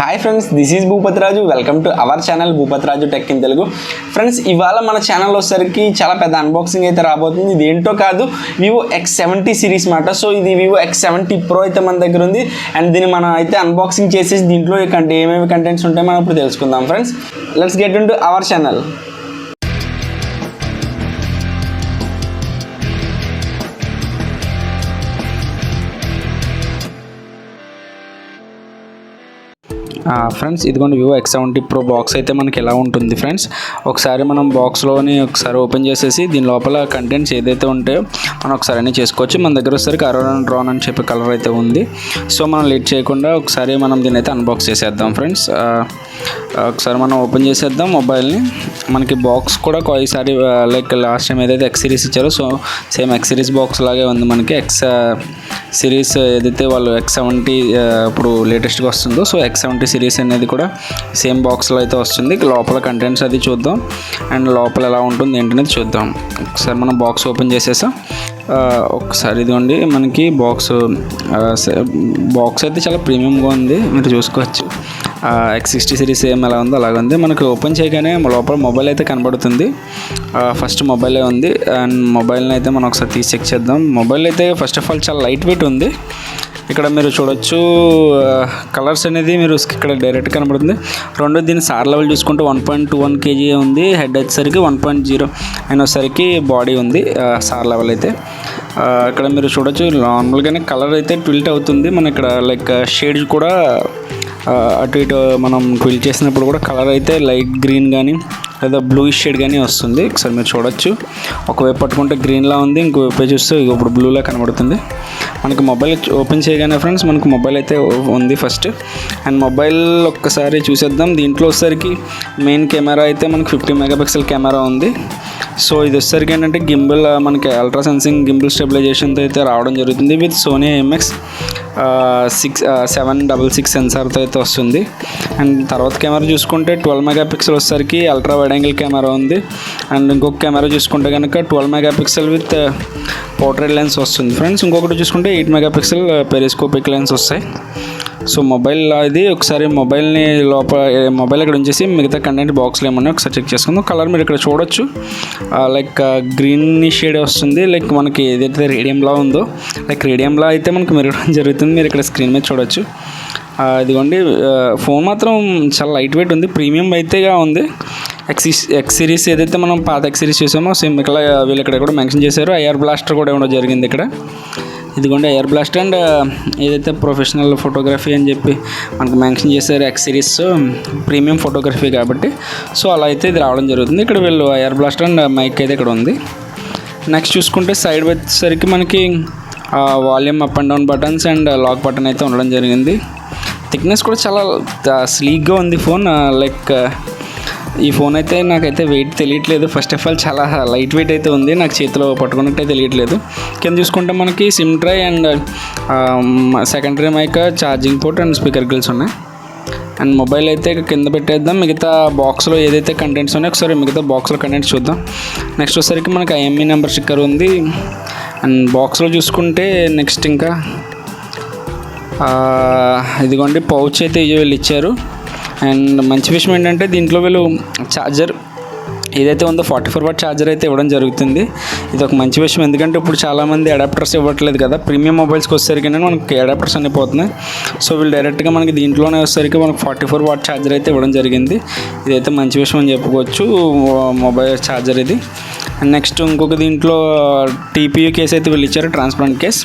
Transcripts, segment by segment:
Hi friends, this is Bhupathiraju. Welcome to our channel Bhupathiraju tech in Telugu. Friends, ఇవాళ మన channel వచ్చేసరికి చాలా పెద్ద అన్బాక్సింగ్ అయితే రాబోతుంది. ఇది ఏంటో కాదు, వివో X70 సిరీస్ మాట. సో ఇది వివో X70PRO అయితే మన దగ్గర ఉంది. అండ్ దీన్ని మనం అయితే అన్బాక్సింగ్ చేసేసి దీంట్లో ఏమేమి కంటెంట్స్ ఉంటాయో మనం ఇప్పుడు తెలుసుకుందాం. Friends, let's get in to our channel. Friends, ఇదిగోండి వివో X70PRO బాక్స్ అయితే మనకి ఎలా ఉంటుంది. ఫ్రెండ్స్, ఒకసారి మనం బాక్స్లోని ఒకసారి ఓపెన్ చేసేసి దీని లోపల కంటెంట్స్ ఏదైతే ఉంటాయో మనం ఒకసారి అన్నీ చేసుకోవచ్చు. మన దగ్గర వచ్చేసరికి డ్రాన్ అని చెప్పే కలర్ అయితే ఉంది. సో మనం లేట్ చేయకుండా ఒకసారి మనం దీన్ని అయితే అన్బాక్స్ చేసేద్దాం. ఫ్రెండ్స్, ఒకసారి మనం ఓపెన్ చేసేద్దాం మొబైల్ని. మనకి బాక్స్ కూడా ఈసారి లైక్ లాస్ట్ టైం ఏదైతే X సిరీస్ ఇచ్చారో so same X series box లాగే ఉంది. మనకి X సిరీస్ ఏదైతే వాళ్ళు X70 ఇప్పుడు లేటెస్ట్గా వస్తుందో సో X70 సిరీస్ అనేది కూడా సేమ్ బాక్స్లో అయితే వస్తుంది. లోపల కంటెంట్స్ అది చూద్దాం అండ్ లోపల ఎలా ఉంటుంది ఏంటనేది చూద్దాం. ఒకసారి మనం బాక్స్ ఓపెన్ చేసేసాం. ఒకసారి ఇదిగోండి మనకి బాక్స్ అయితే చాలా ప్రీమియంగా ఉంది, మీరు చూసుకోవచ్చు. X60 సిరీస్ ఏం ఎలా ఉందో అలాగే ఉంది. మనకి ఓపెన్ చేయగానే లోపల మొబైల్ అయితే కనబడుతుంది. ఫస్ట్ మొబైలే ఉంది అండ్ మొబైల్ని అయితే మనం ఒకసారి తీసి చెక్ చేద్దాం. మొబైల్ అయితే ఫస్ట్ ఆఫ్ ఆల్ చాలా లైట్ వెయిట్ ఉంది. ఇక్కడ మీరు చూడొచ్చు కలర్స్ అనేది మీరు ఇక్కడ డైరెక్ట్ కనబడుతుంది. రెండో దీని సార్ లెవెల్ చూసుకుంటే 1.21 kg ఉంది. హెడ్ వచ్చేసరికి 1.0 అండ్ వచ్చేసరికి బాడీ ఉంది సార్ లెవెల్ అయితే. ఇక్కడ మీరు చూడొచ్చు నార్మల్గానే కలర్ అయితే ట్విల్ట్ అవుతుంది. మన ఇక్కడ లైక్ షేడ్స్ కూడా అటు ఇటు మనం ట్విల్ట్ చేసినప్పుడు కూడా కలర్ అయితే లైట్ గ్రీన్ కానీ లేదా బ్లూయిష్ షేడ్ కానీ వస్తుంది. ఒకసారి మీరు చూడొచ్చు, ఒకవైపు పట్టుకుంటే గ్రీన్లా ఉంది, ఇంకోవైపు చూస్తే ఇప్పుడు బ్లూలా కనబడుతుంది. మనకి మొబైల్ ఓపెన్ చేయగానే ఫ్రెండ్స్ మనకు మొబైల్ అయితే ఉంది ఫస్ట్. అండ్ మొబైల్ ఒక్కసారి చూసేద్దాం. దీంట్లో వచ్చేసరికి మెయిన్ కెమెరా అయితే మనకి 50 మెగాపిక్సెల్ కెమెరా ఉంది. సో ఇది వచ్చేసరికి ఏంటంటే గింబుల్ మనకి అల్ట్రా సెన్సింగ్ గింబుల్ స్టెబిలైజేషన్తో అయితే రావడం జరుగుతుంది. విత్ సోనీ IMX 766 సెన్సార్తో అయితే వస్తుంది. అండ్ తర్వాత కెమెరా చూసుకుంటే 12 మెగాపిక్సెల్ వచ్చేసరికి అల్ట్రా వైడ్ యాంగిల్ కెమెరా ఉంది. అండ్ ఇంకొక కెమెరా చూసుకుంటే కనుక 12 మెగాపిక్సెల్ విత్ పోర్ట్రేట్ లెన్స్ వస్తుంది. ఫ్రెండ్స్, ఇంకొకటి చూసుకుంటే 8 మెగాపిక్సెల్ పెరిస్కోపిక్ లెన్స్ వస్తాయి. సో మొబైల్ ఇది ఒకసారి మొబైల్ ఇక్కడ ఉంచేసి మిగతా కంటెంట్ బాక్స్లో ఏమన్నా ఒకసారి చెక్ చేసుకుందాం. కలర్ మీరు ఇక్కడ చూడొచ్చు, లైక్ గ్రీన్ షేడ్ వస్తుంది. లైక్ మనకి ఏదైతే రేడియంలా ఉందో లైక్ రేడియంలా అయితే మనకు మెరగడం జరుగుతుంది. మీరు ఇక్కడ స్క్రీన్ మీద చూడొచ్చు. ఇదిగోండి ఫోన్ మాత్రం చాలా లైట్ వెయిట్ ఉంది, ప్రీమియం అయితేగా ఉంది. X సిరీస్ ఏదైతే మనం పాత X సిరీస్ చూసామో సేమ్ ఇక్కడ వీళ్ళు ఇక్కడ కూడా మెన్షన్ చేశారు. ఐఆర్ బ్లాస్టర్ కూడా ఇవ్వడం జరిగింది ఇక్కడ. ఇదిగోండి ఐఆర్ బ్లాస్ట్ అండ్ ఏదైతే ప్రొఫెషనల్ ఫోటోగ్రఫీ అని చెప్పి మనకు మెన్షన్ చేశారు X సిరీస్ ప్రీమియం ఫోటోగ్రఫీ కాబట్టి. సో అలా అయితే ఇది రావడం జరుగుతుంది. ఇక్కడ వీళ్ళు ఐఆర్ బ్లాస్ట్ అండ్ మైక్ అయితే ఇక్కడ ఉంది. నెక్స్ట్ చూసుకుంటే సైడ్ వచ్చేసరికి మనకి volume up and down buttons and lock button అయితే ఉండడం జరిగింది. థిక్నెస్ కూడా చాలా స్లీక్గా ఉంది ఫోన్. లైక్ ఈ ఫోన్ అయితే నాకైతే వెయిట్ తెలియట్లేదు. ఫస్ట్ ఆఫ్ ఆల్ చాలా లైట్ వెయిట్ అయితే ఉంది, నాకు చేతిలో పట్టుకున్నట్టు తెలియట్లేదు. కింద చూసుకుంటే మనకి sim tray and secondary mic, charging port and speaker grills ఉన్నాయి. అండ్ మొబైల్ అయితే కింద పెట్టేద్దాం. మిగతా బాక్స్లో ఏదైతే కంటెంట్స్ ఉన్నాయో ఒకసారి మిగతా బాక్స్లో కంటెంట్స్ చూద్దాం. నెక్స్ట్ వచ్చేసరికి మనకి IME నెంబర్ స్టిక్కర్ ఉంది. అండ్ బాక్స్లో చూసుకుంటే నెక్స్ట్ ఇంకా ఇదిగోండి పౌచ్ అయితే వీళ్ళు ఇచ్చారు. అండ్ మంచి విషయం ఏంటంటే దీంట్లో వీళ్ళు ఛార్జర్ ఏదైతే ఉందో 44 వాట్ ఛార్జర్ అయితే ఇవ్వడం జరుగుతుంది. ఇది ఒక మంచి విషయం, ఎందుకంటే ఇప్పుడు చాలామంది అడాప్టర్స్ ఇవ్వట్లేదు కదా. ప్రీమియం మొబైల్స్కి వచ్చేసరికి మనకి అడాప్టర్స్ అన్నీ పోతున్నాయి. సో వీళ్ళు డైరెక్ట్గా మనకి దీంట్లోనే వచ్చేసరికి మనకు 44 వాట్ ఛార్జర్ అయితే ఇవ్వడం జరిగింది. ఇదైతే మంచి విషయం అని చెప్పుకోవచ్చు, మొబైల్ ఛార్జర్ ఇది. అండ్ నెక్స్ట్ ఇంకొక దీంట్లో TPU కేస్ అయితే వీళ్ళు ఇచ్చారు, ట్రాన్స్పరెంట్ కేస్.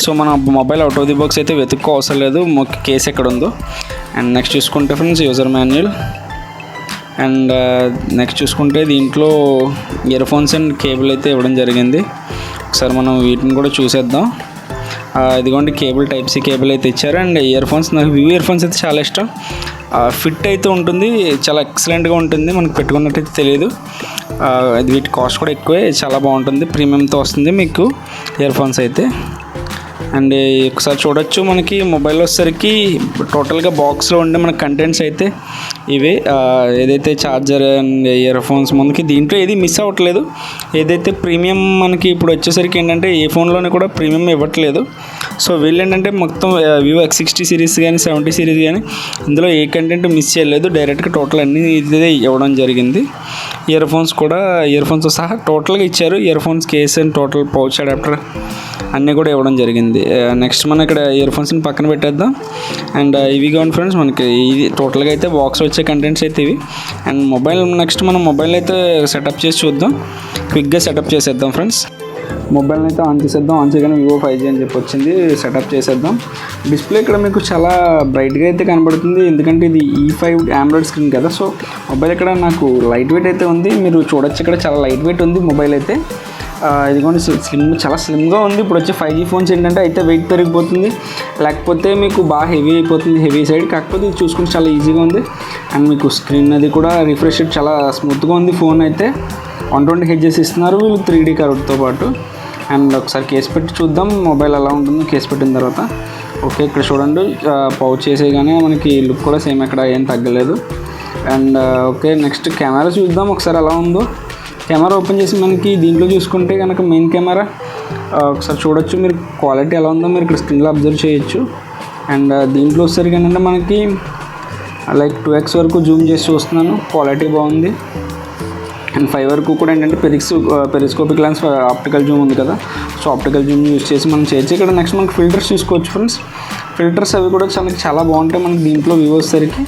సో మన mobile out of the box అయితే వెతుక్కో అవసరం లేదు, కేస్ ఎక్కడ ఉందో. అండ్ నెక్స్ట్ చూసుకుంటే friends user manual. And next చూసుకుంటే దీంట్లో ఇయర్ ఫోన్స్ అండ్ కేబుల్ అయితే ఇవ్వడం జరిగింది. ఒకసారి మనం వీటిని కూడా చూసేద్దాం. ఇదిగోండి కేబుల్ Type-C కేబుల్ అయితే ఇచ్చారు. అండ్ ఇయర్ ఫోన్స్, నాకు వివో ఇయర్ ఫోన్స్ అయితే చాలా ఇష్టం. ఫిట్ అయితే ఉంటుంది, చాలా ఎక్సలెంట్గా ఉంటుంది, మనకు పెట్టుకున్నట్టయితే తెలియదు. వీటి కాస్ట్ కూడా ఎక్కువే, చాలా బాగుంటుంది, ప్రీమియంతో వస్తుంది మీకు ఇయర్ ఫోన్స్ అయితే. అండ్ ఒకసారి చూడొచ్చు మనకి మొబైల్ వచ్చేసరికి టోటల్గా బాక్స్లో ఉండే మన కంటెంట్స్ అయితే ఇవే ఏదైతే ఛార్జర్ అండ్ ఇయర్ ఫోన్స్ మనకి దీంట్లో ఏది మిస్ అవ్వట్లేదు. ఏదైతే ప్రీమియం మనకి ఇప్పుడు వచ్చేసరికి ఏంటంటే ఏ ఫోన్లోనే కూడా ప్రీమియం ఇవ్వట్లేదు. సో వీళ్ళు ఏంటంటే మొత్తం వివో X60 సిరీస్ కానీ 70 సిరీస్ కానీ ఇందులో ఏ కంటెంట్ మిస్ చేయలేదు. డైరెక్ట్గా టోటల్ అన్నీ ఇదే ఇవ్వడం జరిగింది. ఇయర్ ఫోన్స్ సహా టోటల్గా ఇచ్చారు. Ear phones case and total pouch adapter అన్నీ కూడా ఇవ్వడం జరిగింది. నెక్స్ట్ మనం ఇక్కడ ఇయర్ ఫోన్స్ని పక్కన పెట్టేద్దాం. అండ్ ఇవి కావాలి ఫ్రెండ్స్, మనకి ఇది టోటల్గా అయితే బాక్స్ వచ్చే కంటెంట్స్ అయితే ఇవి. అండ్ నెక్స్ట్ మనం మొబైల్ అయితే సెటప్ చేసి చూద్దాం. క్విక్గా సెటప్ చేసేద్దాం ఫ్రెండ్స్. మొబైల్ని అయితే ఆన్ చేసేద్దాం. ఆన్ చేయగానే వివో 5G అని చెప్పి వచ్చింది. సెటప్ చేసేద్దాం. డిస్ప్లే ఇక్కడ మీకు చాలా బ్రైట్గా అయితే కనబడుతుంది, ఎందుకంటే ఇది E5 AMOLED స్క్రీన్ కదా. సో మొబైల్ ఇక్కడ నాకు లైట్ వెయిట్ అయితే ఉంది. మీరు చూడొచ్చు ఇక్కడ చాలా లైట్ వెయిట్ ఉంది మొబైల్ అయితే. ఇదిగోండి చాలా స్లిమ్గా ఉంది. ఇప్పుడు వచ్చే 5G ఫోన్స్ ఏంటంటే అయితే వెయిట్ పెరిగిపోతుంది, లేకపోతే మీకు బాగా హెవీ అయిపోతుంది, హెవీ సైడ్. కాకపోతే ఇది చూసుకుంటే చాలా ఈజీగా ఉంది. అండ్ మీకు స్క్రీన్ అది కూడా రిఫ్రెష్ చాలా స్మూత్గా ఉంది. ఫోన్ అయితే 120 Hz ఇస్తున్నారు వీళ్ళు 3D కర్వ్తో పాటు. అండ్ ఒకసారి కేసు పెట్టి చూద్దాం మొబైల్ ఎలా ఉంటుందో కేసు పెట్టిన తర్వాత. ఓకే, ఇక్కడ చూడండి పౌచ్ చేసేగానే మనకి లుక్ కూడా సేమ్ ఎక్కడ ఏం తగ్గలేదు. అండ్ ఓకే, నెక్స్ట్ కెమెరా చూద్దాం ఒకసారి ఎలా ఉందో. కెమెరా ఓపెన్ చేసి మనకి దీంట్లో చూసుకుంటే కనుక మెయిన్ కెమెరా ఒకసారి చూడొచ్చు మీరు, క్వాలిటీ ఎలా ఉందో మీరు ఇక్కడ స్క్రీన్లో అబ్జర్వ్ చేయొచ్చు. అండ్ దీంట్లో వచ్చేసరికి ఏంటంటే మనకి లైక్ 2x వరకు జూమ్ చేసి చూస్తున్నాను, క్వాలిటీ బాగుంది. అండ్ 5 వరకు కూడా ఏంటంటే పెరిస్కోపిక్ లెన్స్ ఆప్టికల్ జూమ్ ఉంది కదా. సో ఆప్టికల్ జూమ్ యూస్ చేసి మనం చేయొచ్చు. ఇక్కడ నెక్స్ట్ మనకి ఫిల్టర్స్ చూసుకోవచ్చు ఫ్రెండ్స్. ఫిల్టర్స్ అవి కూడా చాలా బాగుంటాయి మనకి దీంట్లో వివో వచ్చేసరికి.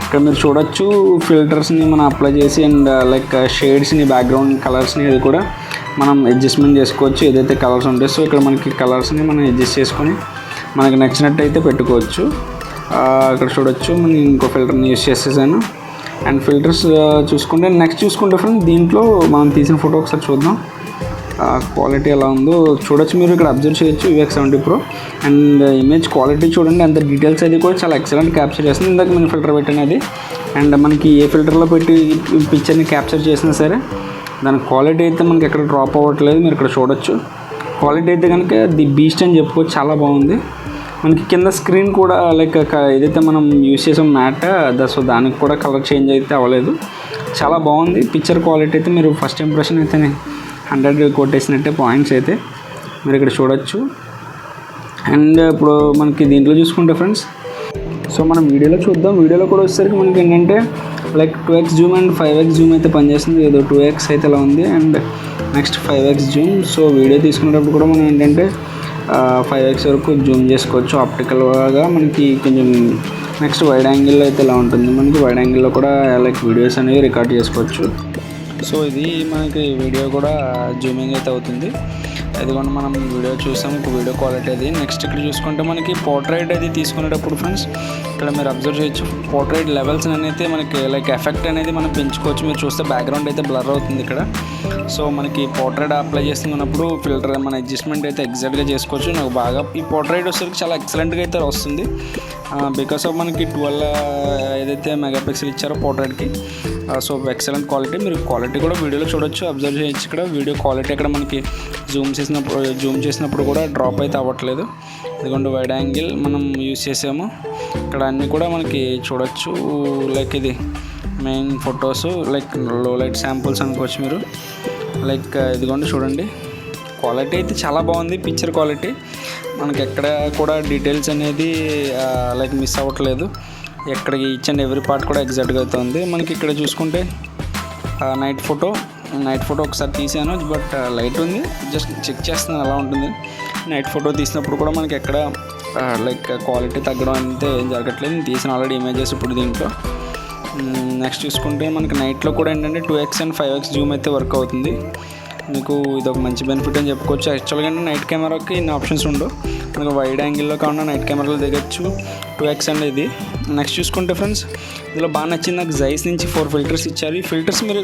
ఇక్కడ మీరు చూడొచ్చు ఫిల్టర్స్ని మనం అప్లై చేసి అండ్ లైక్ షేడ్స్ని, బ్యాక్గ్రౌండ్ కలర్స్ని అది కూడా మనం అడ్జస్ట్మెంట్ చేసుకోవచ్చు ఏదైతే కలర్స్ ఉంటాయి. సో ఇక్కడ మనకి కలర్స్ని మనం అడ్జస్ట్ చేసుకొని మనకి నచ్చినట్టయితే పెట్టుకోవచ్చు. ఇక్కడ చూడొచ్చు మనం ఇంకో ఫిల్టర్ని యూస్ చేసేసాను. అండ్ ఫిల్టర్స్ నెక్స్ట్ చూసుకుంటే ఫ్రెండ్ దీంట్లో మనం తీసిన ఫోటో ఒకసారి చూద్దాం, క్వాలిటీ ఎలా ఉందో చూడొచ్చు. మీరు ఇక్కడ అబ్జర్వ్ చేయొచ్చు X70PRO. అండ్ ఇమేజ్ క్వాలిటీ చూడండి, అంత డీటెయిల్స్ అది కూడా చాలా ఎక్సలెంట్ క్యాప్చర్ చేస్తుంది. ఇందాక నేను ఫిల్టర్ పెట్టినది. అండ్ మనకి ఏ ఫిల్టర్లో పెట్టి పిక్చర్ని క్యాప్చర్ చేసినా సరే దాని క్వాలిటీ అయితే మనకి ఎక్కడ డ్రాప్ అవ్వట్లేదు. మీరు ఇక్కడ చూడొచ్చు క్వాలిటీ అయితే కనుక ది బీస్ట్ అని చెప్పుకోవచ్చు, చాలా బాగుంది. మనకి కింద స్క్రీన్ కూడా లైక్ ఏదైతే మనం యూస్ చేసాం మ్యాట్ సో దానికి కూడా కలర్ చేంజ్ అయితే అవ్వలేదు, చాలా బాగుంది. పిక్చర్ క్వాలిటీ అయితే మీరు ఫస్ట్ ఇంప్రెషన్ అయితే 100 కొట్టేసినట్టే పాయింట్స్ అయితే మీరు ఇక్కడ చూడొచ్చు. అండ్ ఇప్పుడు మనకి దీంట్లో చూసుకుంటే ఫ్రెండ్స్, సో మనం వీడియోలో చూద్దాం. వీడియోలో కూడా వచ్చేసరికి మనకి ఏంటంటే like 2x Zoom and 5x Zoom అయితే పనిచేస్తుంది. ఏదో 2x అయితే ఇలా ఉంది and next 5x Zoom. So video తీసుకునేటప్పుడు కూడా మనం ఏంటంటే 5x వరకు జూమ్ చేసుకోవచ్చు ఆప్టికల్గా మనకి కొంచెం. నెక్స్ట్ వైడ్ యాంగిల్లో అయితే ఇలా ఉంటుంది మనకి. వైడ్ యాంగిల్లో కూడా లైక్ వీడియోస్ అనేవి రికార్డ్ చేసుకోవచ్చు. సో ఇది మనకి వీడియో కూడా జూమింగ్ అయితే అవుతుంది. ఇదిగోండి మనం వీడియో చూసాము, వీడియో క్వాలిటీ అది. నెక్స్ట్ ఇక్కడ చూసుకుంటే మనకి పోర్ట్రైట్ అది తీసుకునేటప్పుడు ఫ్రెండ్స్ ఇక్కడ మీరు అబ్జర్వ్ చేయొచ్చు పోర్ట్రైట్ లెవెల్స్ అనేది మనకి లైక్ ఎఫెక్ట్ అనేది మనం పెంచుకోవచ్చు. మీరు చూస్తే బ్యాక్గ్రౌండ్ అయితే బ్లర్ అవుతుంది ఇక్కడ. సో మనకి పోర్ట్రైట్ అప్లై చేస్తున్నప్పుడు ఫిల్టర్ మన అడ్జస్ట్మెంట్ అయితే ఎగ్జాక్ట్గా చేసుకోవచ్చు. నాకు బాగా ఈ పోర్ట్రైట్ వచ్చేసరికి చాలా ఎక్సలెంట్గా అయితే వస్తుంది. బికాస్ ఆఫ్ మనకి 12 ఏదైతే మెగాపిక్సెల్ ఇచ్చారో పోర్ట్రైట్కి. So excellent quality. మీరు క్వాలిటీ కూడా వీడియోలో చూడొచ్చు, అబ్జర్వ్ చేయొచ్చు. ఇక్కడ వీడియో క్వాలిటీ ఇక్కడ మనకి జూమ్ చేసినప్పుడు కూడా డ్రాప్ అయితే అవ్వట్లేదు. ఇదిగోండి వైడ్ యాంగిల్ మనం యూస్ చేసాము. ఇక్కడ అన్నీ కూడా మనకి చూడొచ్చు. లైక్ ఇది మెయిన్ ఫొటోస్ లైక్ లో లైట్ శాంపుల్స్ అనుకోవచ్చు మీరు. లైక్ ఇదిగోండి చూడండి క్వాలిటీ అయితే చాలా బాగుంది. పిక్చర్ క్వాలిటీ మనకి ఎక్కడ కూడా డీటెయిల్స్ అనేది లైక్ మిస్ అవ్వట్లేదు. ఎక్కడికి ఈచ్ అండ్ ఎవ్రీ పార్ట్ కూడా ఎగ్జాక్ట్గా అవుతుంది. మనకి ఇక్కడ చూసుకుంటే నైట్ ఫోటో ఒకసారి తీసాను, బట్ లైట్ ఉంది, జస్ట్ చెక్ చేస్తున్నాను ఎలా ఉంటుంది. నైట్ ఫోటో తీసినప్పుడు కూడా మనకి ఎక్కడ లైక్ క్వాలిటీ తగ్గడం అయితే ఏం జరగట్లేదు. నేను తీసిన ఆల్రెడీ ఇమేజెస్ ఇప్పుడు దీంట్లో. నెక్స్ట్ చూసుకుంటే మనకి నైట్లో కూడా ఏంటంటే 2x అండ్ 5x జూమ్ అయితే వర్క్ అవుతుంది. మీకు ఇది ఒక మంచి బెనిఫిట్ అని చెప్పుకోవచ్చు. యాక్చువల్గా నైట్ కెమెరాకి ఇన్ని ఆప్షన్స్ ఉండవు. మనకు వైడ్ యాంగిల్లో కాకుండా నైట్ కెమెరాలో దిగచ్చు 2x అండ్ ఇది. నెక్స్ట్ చూసుకుంటే ఫ్రెండ్స్ ఇందులో బాగా నచ్చింది నాకు జైస్ నుంచి 4 ఫిల్టర్స్ ఇచ్చారు. ఈ ఫిల్టర్స్ మీరు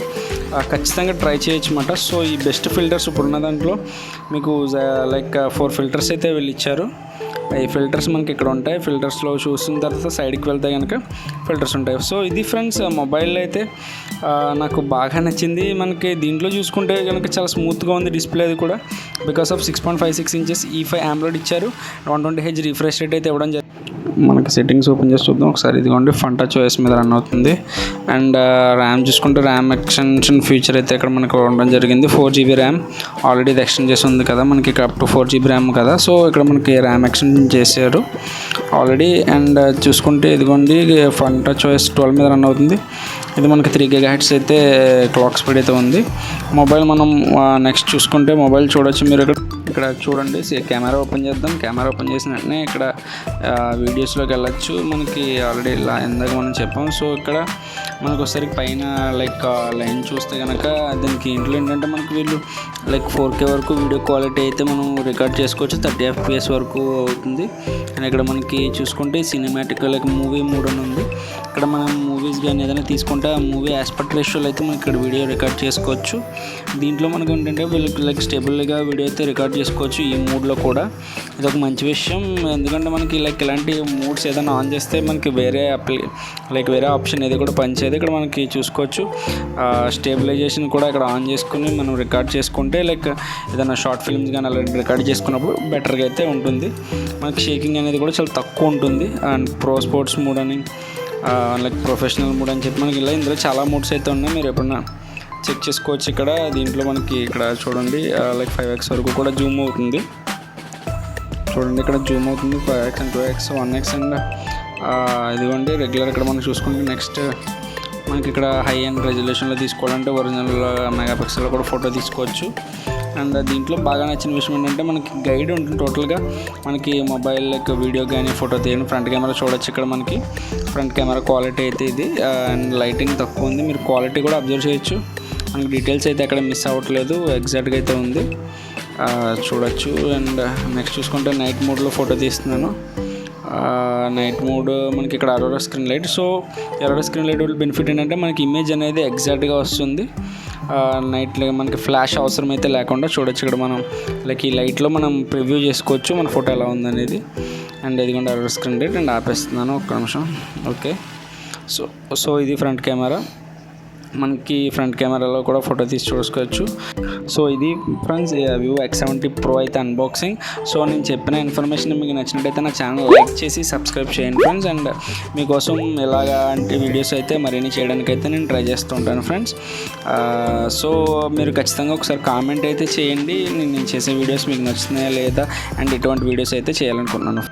ఖచ్చితంగా ట్రై చేయొచ్చు అన్నమాట. సో ఈ బెస్ట్ ఫిల్టర్స్ ఇప్పుడున్న దాంట్లో మీకు లైక్ 4 ఫిల్టర్స్ అయితే వీళ్ళు ఇచ్చారు. ఈ ఫిల్టర్స్ మనకి ఇక్కడ ఉంటాయి. ఫిల్టర్స్లో చూసిన తర్వాత సైడ్కి వెళ్తే కనుక ఫిల్టర్స్ ఉంటాయి. సో ఇది ఫ్రెండ్స్ మొబైల్ అయితే నాకు బాగా నచ్చింది. మనకి దీంట్లో చూసుకుంటే కనుక చాలా స్మూత్గా ఉంది డిస్ప్లే అది కూడా. Because of 6.56 inches E5 AMOLED ఇచ్చారు. 120 Hz రిఫ్రెష్ రేట్ అయితే ఇవ్వడం జరిగింది. మనకి సెట్టింగ్స్ ఓపెన్ చేసి చూద్దాం ఒకసారి. ఇదిగోండి ఫన్ టచ్ ఓఎస్ మీద రన్ అవుతుంది. అండ్ ర్యామ్ చూసుకుంటే ర్యామ్ ఎక్స్టెన్షన్ ఫీచర్ అయితే ఇక్కడ మనకు ఉండడం జరిగింది. 4GB ర్యామ్ ఆల్రెడీ ఇది ఎక్స్టెండ్ చేసి ఉంది కదా మనకి, అప్ టు 4GB ర్యామ్ కదా. సో ఇక్కడ మనకి ర్యామ్ ఎక్స్టెన్షన్ చేశారు ఆల్రెడీ. అండ్ చూసుకుంటే ఇదిగోండి ఫన్ టచ్ ఓఎస్ 12 మీద రన్ అవుతుంది. ఇది మనకి 3 GHz అయితే క్లాక్ స్పీడ్ అయితే ఉంది. మొబైల్ మనం నెక్స్ట్ చూసుకుంటే మొబైల్ చూడొచ్చు మీరు. ఇక్కడ చూడండి కెమెరా ఓపెన్ చేద్దాం. కెమెరా ఓపెన్ చేసిన వెంటనే ఇక్కడ వీడియోస్లోకి వెళ్ళచ్చు. మనకి ఆల్రెడీ ఇలా ఇందాక మనం చెప్పాం. సో ఇక్కడ మనకు ఒకసారి పైన లైన్ చూస్తే కనుక దీనికి ఇంట్లో ఏంటంటే మనకి వీళ్ళు 4K వరకు వీడియో క్వాలిటీ అయితే మనం రికార్డ్ చేసుకోవచ్చు. 30 FPS వరకు అవుతుంది. అండ్ ఇక్కడ మనకి చూసుకుంటే సినిమాటిక్ మూవీ మోడ్ అని ఉంది. ఇక్కడ మనం మూవీస్ కానీ ఏదైనా తీసుకుంటే ఆ మూవీ ఆస్పెక్ట్ రేషియోలో అయితే మనకి ఇక్కడ వీడియో రికార్డ్ చేసుకోవచ్చు. దీంట్లో మనకు ఏంటంటే వీళ్ళకి స్టేబుల్గా వీడియో అయితే రికార్డ్ చేసుకోవచ్చు ఈ మూడ్లో కూడా. ఇది ఒక మంచి విషయం. ఎందుకంటే మనకి ఇలాంటి మూడ్స్ ఏదైనా ఆన్ చేస్తే మనకి వేరే ఆప్షన్ ఏది కూడా పనిచేయదు. ఇక్కడ మనకి చూసుకోవచ్చు స్టేబిలైజేషన్ కూడా ఇక్కడ ఆన్ చేసుకుని మనం రికార్డ్ చేసుకుంటే ఏదైనా షార్ట్ ఫిల్మ్స్ కానీ అలా రికార్డ్ చేసుకున్నప్పుడు బెటర్గా అయితే ఉంటుంది. మనకి షేకింగ్ అనేది కూడా చాలా తక్కువ ఉంటుంది. అండ్ ప్రో స్పోర్ట్స్ మోడ్ అని ప్రొఫెషనల్ మోడ్ అని చెప్పి మనకి ఇందులో చాలా మోడ్స్ అయితే ఉన్నాయి. మీరు ఎప్పుడన్నా చెక్ చేసుకోవచ్చు. దీంట్లో మనకి ఇక్కడ చూడండి 5x వరకు కూడా జూమ్ అవుతుంది. చూడండి ఇక్కడ జూమ్ అవుతుంది 5x and 2x 1x. And ఇదిగోండి రెగ్యులర్ ఇక్కడ మనం చూసుకుంటే నెక్స్ట్ మనకి ఇక్కడ హై అండ్ రెజల్యూషన్లో తీసుకోవాలంటే ఒరిజినల్ మెగాపిక్సెల్లో కూడా ఫోటో తీసుకోవచ్చు. అండ్ దీంట్లో బాగా నచ్చిన విషయం ఏంటంటే మనకి గైడ్ ఉంటుంది. టోటల్గా మనకి మొబైల్ వీడియో కానీ ఫోటో తీయడం ఫ్రంట్ కెమెరా చూడొచ్చు. ఇక్కడ మనకి ఫ్రంట్ కెమెరా క్వాలిటీ అయితే ఇది. అండ్ లైటింగ్ తక్కువ ఉంది. మీరు క్వాలిటీ కూడా అబ్జర్వ్ చేయొచ్చు. మనకి డీటెయిల్స్ అయితే ఎక్కడ మిస్ అవ్వట్లేదు, ఎగ్జాక్ట్గా అయితే ఉంది, చూడొచ్చు. అండ్ నెక్స్ట్ చూసుకుంటే నైట్ మోడ్లో ఫోటో తీస్తున్నాను. నైట్ మోడ్ మనకి ఇక్కడ aurora screen light. So aurora screen light వల్ల బెనిఫిట్ ఏంటంటే మనకి ఇమేజ్ అనేది ఎగ్జాక్ట్గా వస్తుంది. నైట్ మనకి ఫ్లాష్ అవసరం అయితే లేకుండా చూడొచ్చు. ఇక్కడ మనం ఈ లైట్లో మనం ప్రివ్యూ చేసుకోవచ్చు మన ఫోటో ఎలా ఉందనేది. అండ్ ఇదిగోండి అరోరా స్క్రీన్ లైట్. అండ్ ఆపేస్తున్నాను ఒక్క నిమిషం. ఓకే, సో ఇది ఫ్రంట్ కెమెరా. మనకి ఫ్రంట్ కెమెరాలో కూడా ఫోటో తీసి చూసుకోవచ్చు. సో ఇది ఫ్రెండ్స్ Vivo X70PRO అయితే అన్బాక్సింగ్. సో నేను చెప్పిన ఇన్ఫర్మేషన్ మీకు నచ్చినట్టయితే నా ఛానల్ లైక్ చేసి సబ్స్క్రైబ్ చేయండి ఫ్రెండ్స్. అండ్ మీకోసం ఇలాంటి వీడియోస్ అయితే మరిన్ని చేయడానికి అయితే నేను ట్రై చేస్తూ ఉంటాను ఫ్రెండ్స్. సో మీరు ఖచ్చితంగా ఒకసారి కామెంట్ అయితే చేయండి నేను చేసే వీడియోస్ మీకు నచ్చుతున్నాయా లేదా, అండ్ ఇటువంటి వీడియోస్ అయితే చేయాలనుకుంటున్నాను.